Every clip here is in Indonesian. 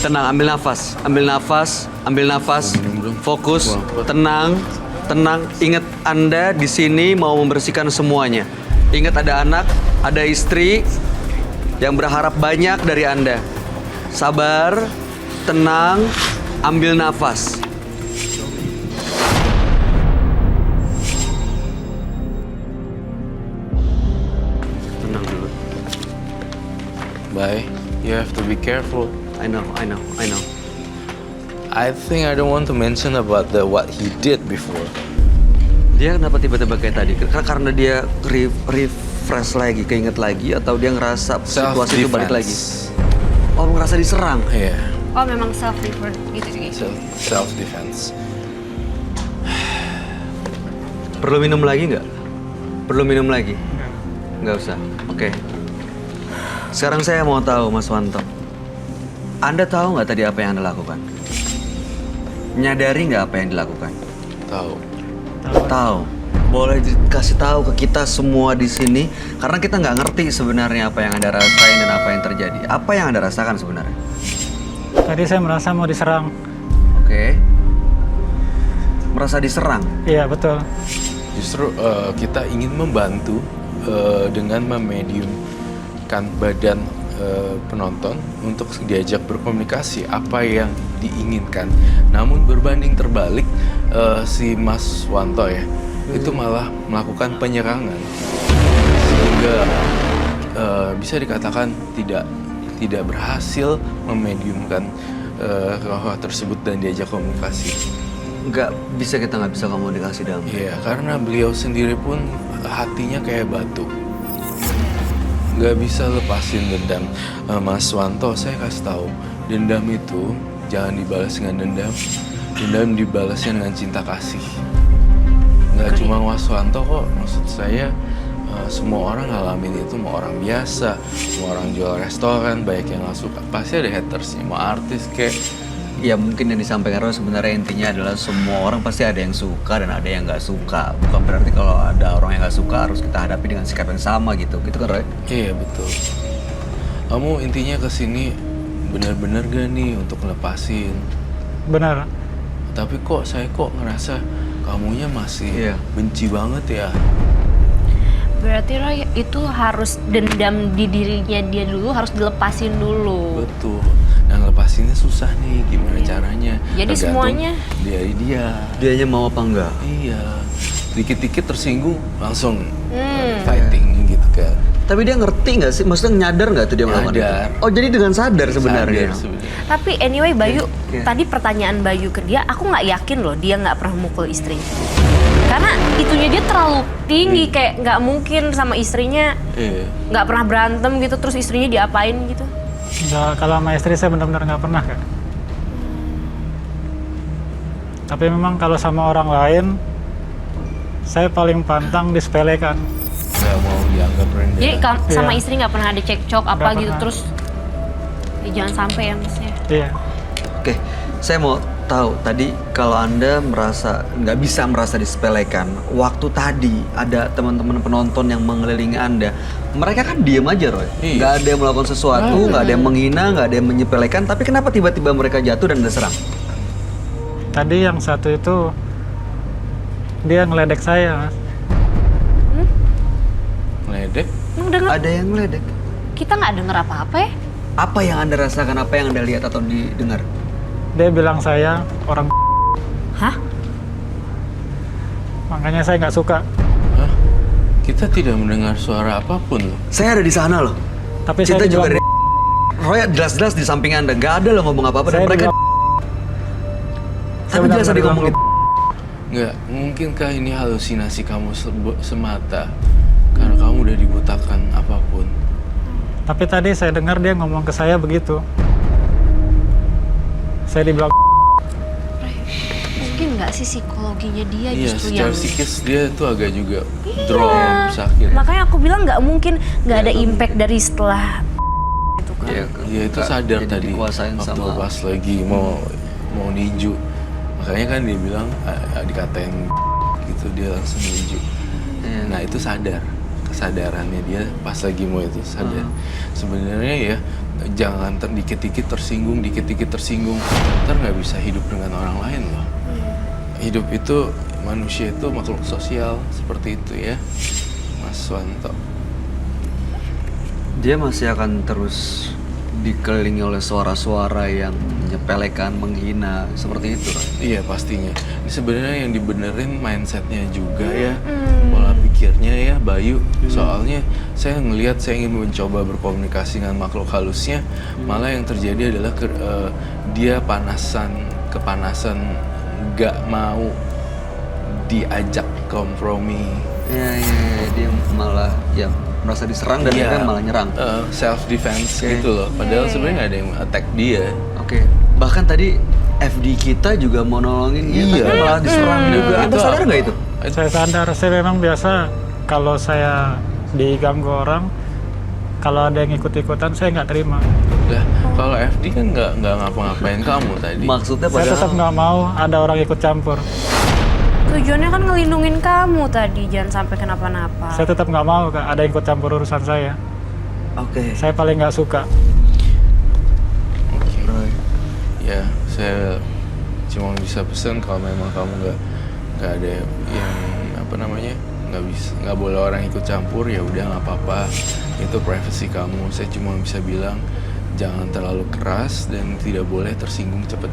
Tenang, ambil nafas, ambil nafas, ambil nafas. Fokus, tenang, tenang. Ingat Anda di sini mau membersihkan semuanya. Ingat ada anak, ada istri yang berharap banyak dari Anda. Sabar, tenang, ambil nafas. Tenang dulu. Bye. You have to be careful. I know. I think I don't want to mention about what he did before. Dia kenapa tiba-tiba kayak tadi? Karena dia refresh lagi, keinget lagi, atau dia ngerasa situasi itu balik lagi? Oh, ngerasa diserang? Iya. Oh, memang self-defense gitu. Self defense. Perlu minum lagi nggak? Perlu minum lagi? Nggak usah. Oke. Sekarang saya mau tahu, Mas Wanto. Anda tahu nggak tadi apa yang Anda lakukan? Menyadari nggak apa yang dilakukan? Tahu. Tahu. Boleh dikasih tahu ke kita semua di sini, karena kita nggak ngerti sebenarnya apa yang Anda rasain dan apa yang terjadi. Apa yang Anda rasakan sebenarnya? Tadi saya merasa mau diserang. Oke. Merasa diserang? Iya, betul. Justru kita ingin membantu dengan memediumkan badan penonton untuk diajak berkomunikasi apa yang diinginkan. Namun berbanding terbalik si Mas Wanto ya itu malah melakukan penyerangan sehingga bisa dikatakan tidak berhasil memediumkan roh tersebut dan diajak komunikasi. Nggak bisa komunikasi dalam. Iya, karena beliau sendiri pun hatinya kayak batu. Nggak bisa lepasin dendam. Mas Wanto, saya kasih tahu, dendam itu jangan dibalas dengan dendam. Dendam dibalasnya dengan cinta kasih. Nggak cuma Mas Wanto kok, maksud saya semua orang ngalamin itu, mau orang biasa, mau orang jual restoran, banyak yang nggak suka. Pasti ada hatersnya, mau artis kayak. Ya mungkin yang disampaikan Ros sebenarnya intinya adalah semua orang pasti ada yang suka dan ada yang nggak suka. Bukan berarti kalau ada orang yang nggak suka harus kita hadapi dengan sikap yang sama gitu kan Roy? Iya betul. Kamu intinya kesini benar-benar gak nih untuk ngelepasin? Benar. Tapi saya ngerasa kamunya masih benci banget ya. Berarti Roy itu harus dendam di dirinya dia dulu, harus dilepasin dulu. Betul. Nah ngelepasinnya susah nih, gimana caranya? Jadi semuanya dari dia. Dianya mau apa enggak? Iya. Dikit-dikit tersinggung langsung fighting gitu kan. Tapi dia ngerti nggak sih? Maksudnya nyadar nggak tuh dia melakukan itu? Oh jadi dengan sadar sebenarnya. Tapi anyway Bayu, tadi pertanyaan Bayu ke dia, aku nggak yakin loh dia nggak pernah mukul istrinya. Karena itunya dia terlalu tinggi, kayak nggak mungkin sama istrinya nggak pernah berantem gitu, terus istrinya diapain gitu. Enggak, kalau sama istri saya benar-benar nggak pernah, Kak. Tapi memang kalau sama orang lain, saya paling pantang disepelekan. Nggak mau dianggap rendah. Jadi sama Iya. istri nggak pernah ada cekcok apa Nggak gitu, pernah. terus ya jangan sampai ya maksudnya. Iya. Oke, saya mau tahu tadi kalau Anda nggak bisa merasa disepelekan. Waktu tadi ada teman-teman penonton yang mengelilingi Anda, mereka kan diem aja Roy. Iya. Nggak ada yang melakukan sesuatu, nggak ada yang menghina, nggak ada yang menyepelekan. Tapi kenapa tiba-tiba mereka jatuh dan Anda serang? Tadi yang satu itu dia ngeledek saya, Mas. Ngeledek? Emang denger, Ada yang meledek. kita nggak denger apa-apa ya? Apa yang Anda rasakan? Apa yang Anda lihat atau didengar? Dia bilang saya orang. Hah? Makanya saya nggak suka. Hah? Kita tidak mendengar suara apapun loh. Saya ada di sana loh. Tapi Kita saya juga dibilang, Roy jelas-jelas di samping Anda. Nggak ada loh ngomong apa-apa dan Saya mereka. dibilang- Tapi jelas benar-benar tadi ngomongin. Nggak, mungkinkah ini halusinasi kamu semata? Karena kamu udah dibutakan apapun. Tapi tadi saya dengar dia ngomong ke saya begitu. Saya dibilang Mungkin nggak sih psikologinya dia Iya, justru secara yang psikis dia tuh agak juga drop, sakit. makanya aku bilang nggak mungkin nggak ada impact dari setelah itu kan. Iya, Dia itu sadar jadi tadi dikuasain waktu sama. pas lagi mau ninju. Makanya kan dia bilang dikatain gitu, dia langsung ninju. Iya. Nah itu sadar kesadarannya dia pas lagi mau itu sadar. Sebenarnya ya jangan dikit-dikit tersinggung, ntar nggak bisa hidup dengan orang lain loh. Hidup itu, manusia itu makhluk sosial seperti itu ya, Mas Wanto. Dia masih akan terus dikelilingi oleh suara-suara yang menyepelekan, menghina, seperti itu kan? Iya pastinya. Ini sebenarnya yang dibenerin mindsetnya juga ya, pola pikirnya ya Bayu. Soalnya saya ngelihat, saya ingin mencoba berkomunikasi dengan makhluk halusnya, malah yang terjadi adalah dia kepanasan, nggak mau diajak kompromi. Iya, dia malah ya merasa diserang dan dia malah nyerang. Self defense gitu loh. Padahal sebenarnya nggak ada yang attack dia. Oke. Bahkan tadi FD kita juga mau nolongin dia, tapi malah diserang juga. Anda sadar nggak itu? Saya sadar, saya memang biasa kalau saya diganggu orang, kalau ada yang ikut-ikutan saya nggak terima. Lah, kalau FD kan nggak ngapa-ngapain kamu tadi. Maksudnya Saya tetap nggak mau ada orang ikut campur. Tujuannya kan ngelindungin kamu tadi, jangan sampai kenapa-napa. Saya tetap nggak mau Kak, ada yang ikut campur urusan saya. Oke. Saya paling nggak suka. Oke. Ya, saya cuma bisa pesan kalau memang kamu nggak ada yang nggak boleh orang ikut campur, ya udah nggak apa-apa, itu privasi kamu. Saya cuma bisa bilang jangan terlalu keras dan tidak boleh cepet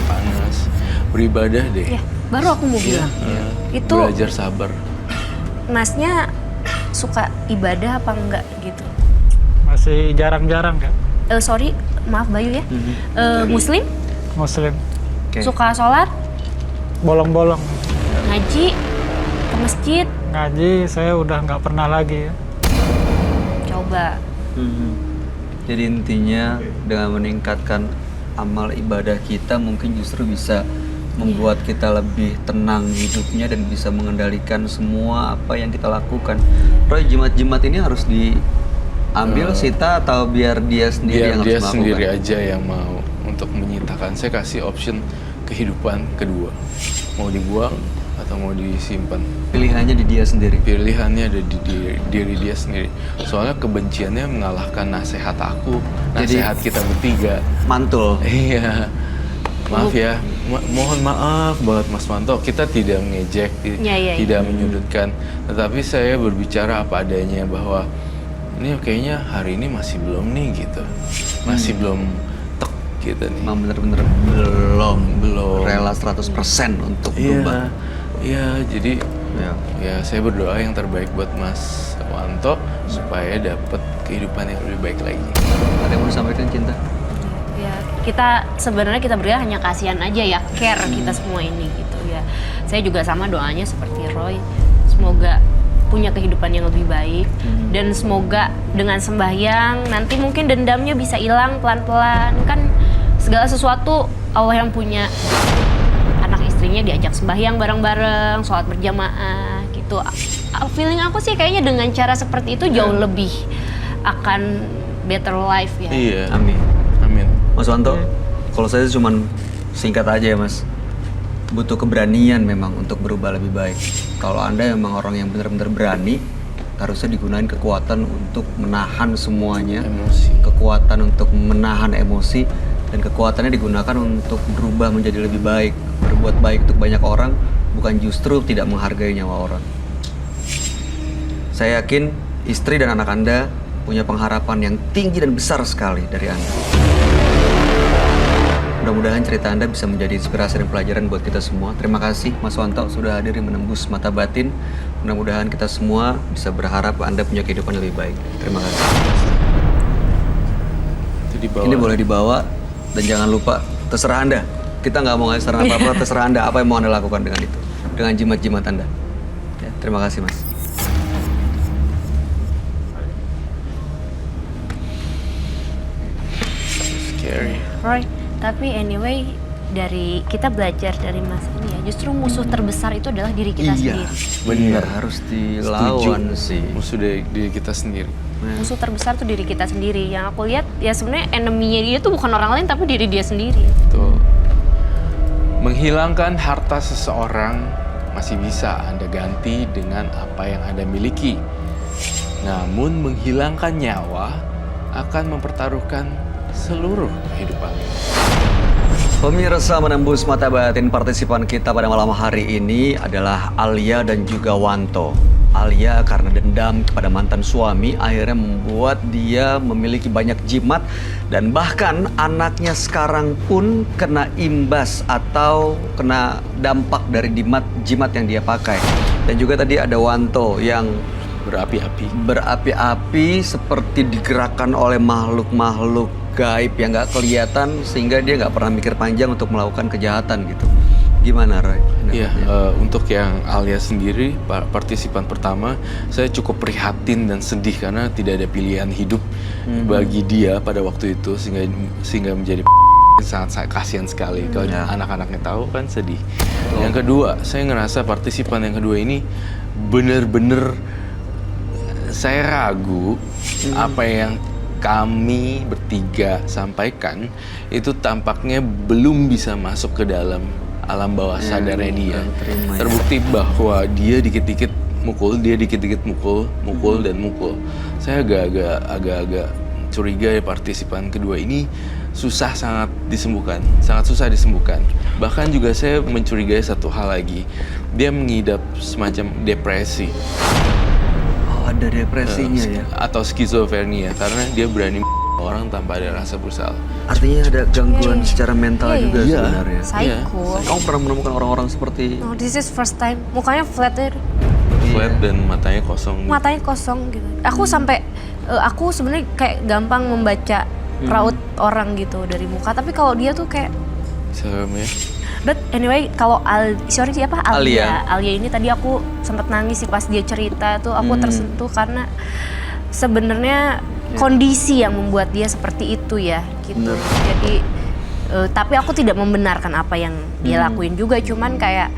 panas. Beribadah deh. Ya, baru aku mau bilang. Itu belajar sabar. Masnya suka ibadah apa enggak gitu? Masih jarang-jarang Kak. Sorry, maaf Bayu ya. Muslim? Muslim. Oke. Suka sholat? Bolong-bolong. Ngaji? Ke masjid? Ngaji saya udah nggak pernah lagi ya. Coba. Jadi intinya dengan meningkatkan amal ibadah kita mungkin justru bisa membuat kita lebih tenang hidupnya dan bisa mengendalikan semua apa yang kita lakukan. Roy, jimat-jimat ini harus diambil Sita atau biar dia sendiri Biar yang dia harus sendiri melakukan? aja yang mau untuk menyitakan. Saya kasih option kehidupan kedua, mau dibuang atau mau disimpan. Pilihannya di dia sendiri. Pilihannya ada di diri dia sendiri. Soalnya kebenciannya mengalahkan nasihat aku, nasihat kita bertiga. Mantul. Iya. Maaf ya, mohon maaf banget Mas Wanto, kita tidak mengejek, tidak menyudutkan. Tetapi saya berbicara apa adanya bahwa ini kayaknya hari ini masih belum nih gitu. Masih belum tek gitu nih. Memang bener-bener belum rela 100% untuk berubah. Iya, jadi ya saya berdoa yang terbaik buat Mas Wanto supaya dapat kehidupan yang lebih baik lagi. Ada yang mau disampaikan, Cinta? Ya, kita sebenarnya kita berdua hanya kasihan aja ya, care kita semua ini gitu ya. Saya juga sama doanya seperti Roy. Semoga punya kehidupan yang lebih baik dan semoga dengan sembahyang nanti mungkin dendamnya bisa hilang pelan-pelan. Kan segala sesuatu Allah yang punya. Anak istrinya diajak sembahyang bareng-bareng, sholat berjamaah gitu. Feeling aku sih kayaknya dengan cara seperti itu jauh lebih akan better life ya. Iya. Amin. Mas Wanto, Oke. kalau saya cuman singkat aja ya Mas, butuh keberanian memang untuk berubah lebih baik. Kalau Anda memang orang yang benar-benar berani, harusnya digunakan kekuatan untuk menahan semuanya, Emosi. kekuatan untuk menahan emosi, dan kekuatannya digunakan untuk berubah menjadi lebih baik, berbuat baik untuk banyak orang, bukan justru tidak menghargai nyawa orang. Saya yakin istri dan anak Anda punya pengharapan yang tinggi dan besar sekali dari Anda. Mudah-mudahan cerita Anda bisa menjadi inspirasi dan pelajaran buat kita semua. Terima kasih Mas Wanto sudah hadir menembus mata batin. Mudah-mudahan kita semua bisa berharap Anda punya kehidupan yang lebih baik. Terima kasih. Itu dibawa. Ini boleh dibawa dan jangan lupa terserah Anda. Kita nggak mau ngasih saran apa-apa, terserah Anda apa yang mau Anda lakukan dengan itu. Dengan jimat-jimat Anda. Ya, terima kasih Mas. Scary. Roy, tapi anyway dari kita belajar dari Mas ini ya, justru musuh terbesar itu adalah diri kita sendiri. Benar, harus dilawan sih. Musuh dari diri kita sendiri. Musuh terbesar tuh diri kita sendiri. Yang aku lihat ya sebenarnya enemy-nya dia tuh bukan orang lain tapi diri dia sendiri. Tuh. Menghilangkan harta seseorang masih bisa Anda ganti dengan apa yang Anda miliki. Namun menghilangkan nyawa akan mempertaruhkan seluruh kehidupan. Pemirsa, menembus mata batin partisipan kita pada malam hari ini adalah Alia dan juga Wanto. Alia karena dendam kepada mantan suami akhirnya membuat dia memiliki banyak jimat dan bahkan anaknya sekarang pun kena imbas atau kena dampak dari jimat yang dia pakai. Dan juga tadi ada Wanto yang berapi-api seperti digerakkan oleh makhluk-makhluk gaib yang nggak kelihatan sehingga dia nggak pernah mikir panjang untuk melakukan kejahatan gitu. Gimana, Roy? Iya, untuk yang Alia sendiri, partisipan pertama, saya cukup prihatin dan sedih karena tidak ada pilihan hidup bagi dia pada waktu itu sehingga menjadi sangat kasihan sekali. Kalau anak-anaknya tahu kan sedih. Yang kedua, saya ngerasa partisipan yang kedua ini bener-bener saya ragu apa yang kami bertiga sampaikan itu tampaknya belum bisa masuk ke dalam alam bawah sadarnya dia. Terbukti bahwa dia dikit-dikit mukul, mukul dan mukul. Saya agak-agak curiga ya partisipan kedua ini sangat susah disembuhkan. Bahkan juga saya mencurigai satu hal lagi, dia mengidap semacam depresi. Ada depresinya ya? Atau skizofrenia karena dia berani orang tanpa ada rasa bersalah. Artinya ada gangguan secara mental juga Iya. sebenarnya. Psycho. Kamu pernah menemukan orang-orang seperti No, this is first time. Mukanya flat Dan matanya kosong. matanya kosong gitu. Aku sampai aku sebenarnya kayak gampang membaca raut orang gitu dari muka, tapi kalau dia tuh kayak Serem ya. But anyway, kalau siapa Alia. Alia ini tadi aku sempat nangis sih pas dia cerita tuh, aku tersentuh karena sebenarnya kondisi yang membuat dia seperti itu ya gitu. Jadi tapi aku tidak membenarkan apa yang dia lakuin juga, cuman kayak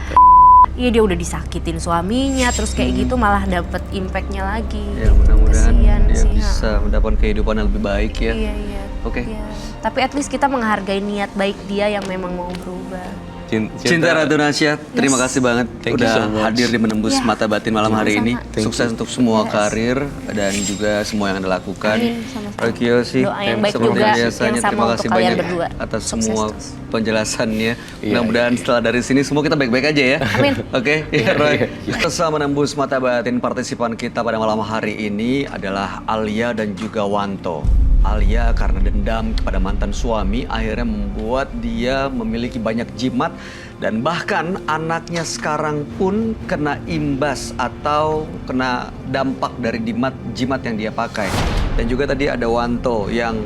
iya dia udah disakitin suaminya terus kayak gitu malah dapet impactnya lagi. Ya mudah-mudahan Kasian dia sih, bisa mendapatkan kehidupan yang lebih baik ya. Iya. Oke. Iya. Tapi at least kita menghargai niat baik dia yang memang mau berubah. Cinta Ratu Nasya, terima kasih banget Thank you udah so much. hadir di Menembus Ya, Mata Batin malam hari ini. sama-sama. Sukses untuk semua karir dan juga semua yang Anda lakukan. Amin, sama-sama. Roy Kiyoshi, Doa yang baik seperti juga biasanya yang sama terima untuk kasih kalian banyak berdua. atas Sukses semua terus. penjelasannya. Mudah-mudahan setelah dari sini semua kita baik-baik aja ya. Amin. Oke, ya Roy. Kita menembus mata batin partisipan kita pada malam hari ini adalah Alia dan juga Wanto. Alia karena dendam kepada mantan suami akhirnya membuat dia memiliki banyak jimat dan bahkan anaknya sekarang pun kena imbas atau kena dampak dari jimat yang dia pakai. Dan juga tadi ada Wanto yang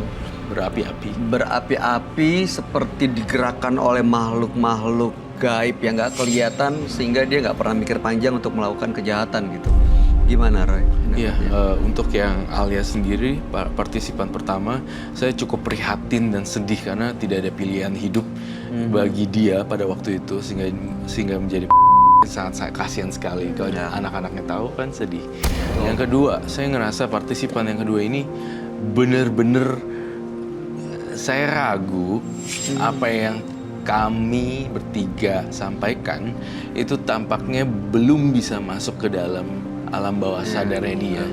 berapi-api seperti digerakkan oleh makhluk-makhluk gaib yang nggak kelihatan sehingga dia nggak pernah mikir panjang untuk melakukan kejahatan gitu. Gimana, Roy? Iya, untuk yang Alia sendiri, partisipan pertama, saya cukup prihatin dan sedih karena tidak ada pilihan hidup bagi dia pada waktu itu sehingga menjadi sangat kasihan sekali. Kalau anak-anaknya tahu kan sedih. Yang kedua, saya ngerasa partisipan yang kedua ini bener-bener saya ragu apa yang kami bertiga sampaikan itu tampaknya belum bisa masuk ke dalam alam bawah sadarnya dia.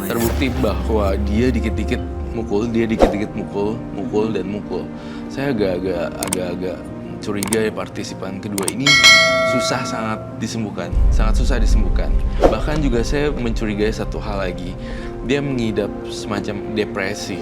Terbukti bahwa dia dikit-dikit mukul, mukul dan mukul. Saya agak curiga ya partisipan kedua ini sangat susah disembuhkan. Bahkan juga saya mencurigai satu hal lagi, dia mengidap semacam depresi.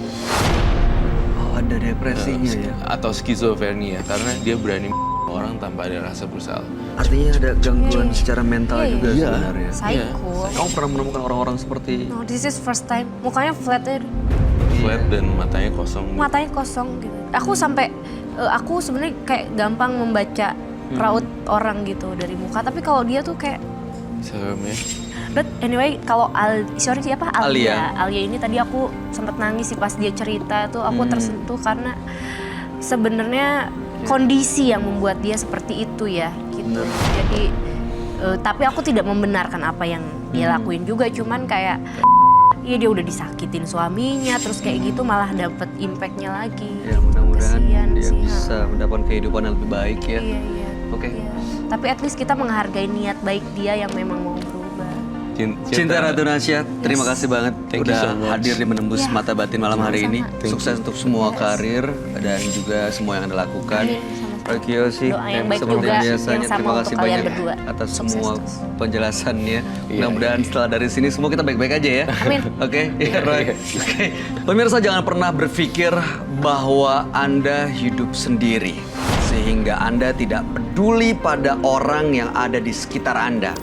Ada depresinya ya? Atau skizofrenia karena dia berani orang tanpa ada rasa bersalah. Artinya ada gangguan secara mental juga Iya. sebenarnya. Psycho. Kamu pernah menemukan orang-orang seperti No, this is first time. Mukanya flat Dan matanya kosong. matanya kosong gitu. Aku sampai aku sebenarnya kayak gampang membaca raut orang gitu dari muka, tapi kalau dia tuh kayak Serem ya. But anyway, kalau siapa Alia. Alia ini tadi aku sempat nangis sih pas dia cerita tuh, aku tersentuh karena sebenarnya kondisi yang membuat dia seperti itu ya gitu. Jadi tapi aku tidak membenarkan apa yang dia lakuin juga, cuman kayak iya dia udah disakitin suaminya terus kayak gitu malah dapet impactnya lagi. Ya mudah-mudahan Kasian dia sih, bisa mendapatkan kehidupan yang lebih baik ya. Iya. Oke. Iya. Tapi at least kita menghargai niat baik dia yang memang mau berubah. Cinta Ratu Nasya, terima kasih banget Thank you udah so much. hadir di Menembus Iya. Mata Batin malam hari ini. Sama-sama. Sukses untuk semua karir dan juga semua yang Anda lakukan. Amin. Sama-sama. Oke Yosi, Doa yang baik seperti juga biasanya yang sama terima untuk kasih kalian banyak berdua. atas Sukses semua terus. penjelasannya. Mudah-mudahan setelah dari sini semua kita baik-baik aja ya. Amin. Oke, iya Roy. Oke, pemirsa jangan pernah berpikir bahwa Anda hidup sendiri sehingga Anda tidak peduli pada orang yang ada di sekitar Anda.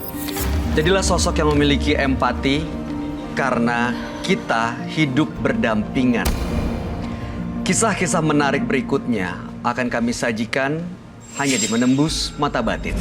Jadilah sosok yang memiliki empati karena kita hidup berdampingan. Kisah-kisah menarik berikutnya akan kami sajikan hanya di Menembus Mata Batin.